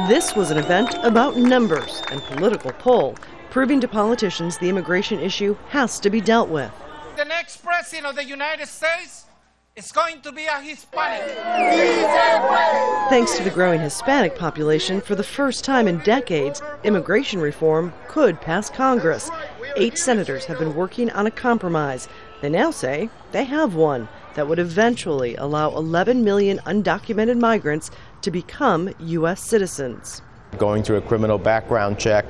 This was an event about numbers and political pull, proving to politicians the immigration issue has to be dealt with. The next president of the United States is going to be a Hispanic. Thanks to the growing Hispanic population, for the first time in decades, immigration reform could pass Congress. 8 senators have been working on a compromise. They now say they have one that would eventually allow 11 million undocumented migrants to become U.S. citizens. Going through a criminal background check,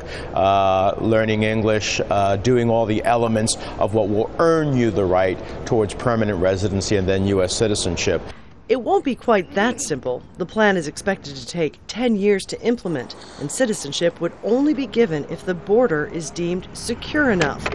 learning English, doing all the elements of what will earn you the right towards permanent residency and then U.S. citizenship. It won't be quite that simple. The plan is expected to take 10 years to implement, and citizenship would only be given if the border is deemed secure enough,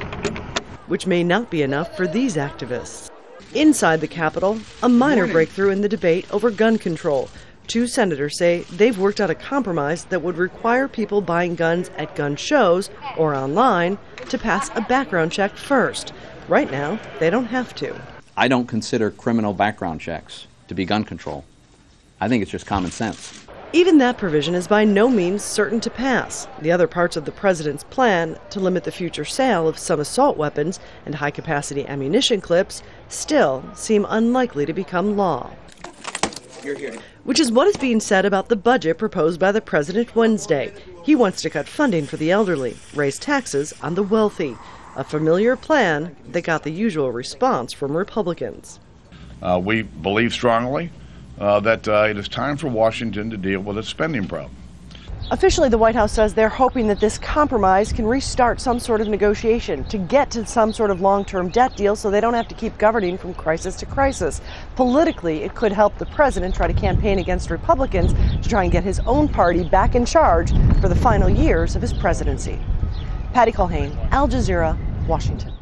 which may not be enough for these activists. Inside the Capitol, a minor breakthrough in the debate over gun control. 2 senators say they've worked out a compromise that would require people buying guns at gun shows or online to pass a background check first. Right now, they don't have to. I don't consider criminal background checks to be gun control. I think it's just common sense. Even that provision is by no means certain to pass. The other parts of the president's plan to limit the future sale of some assault weapons and high-capacity ammunition clips still seem unlikely to become law. Which is what is being said about the budget proposed by the president Wednesday. He wants to cut funding for the elderly, raise taxes on the wealthy. A familiar plan that got the usual response from Republicans. We believe strongly that it is time for Washington to deal with its spending problem. Officially, the White House says they're hoping that this compromise can restart some sort of negotiation to get to some sort of long-term debt deal so they don't have to keep governing from crisis to crisis. Politically, it could help the president try to campaign against Republicans to try and get his own party back in charge for the final years of his presidency. Culhane, Al Jazeera, Washington.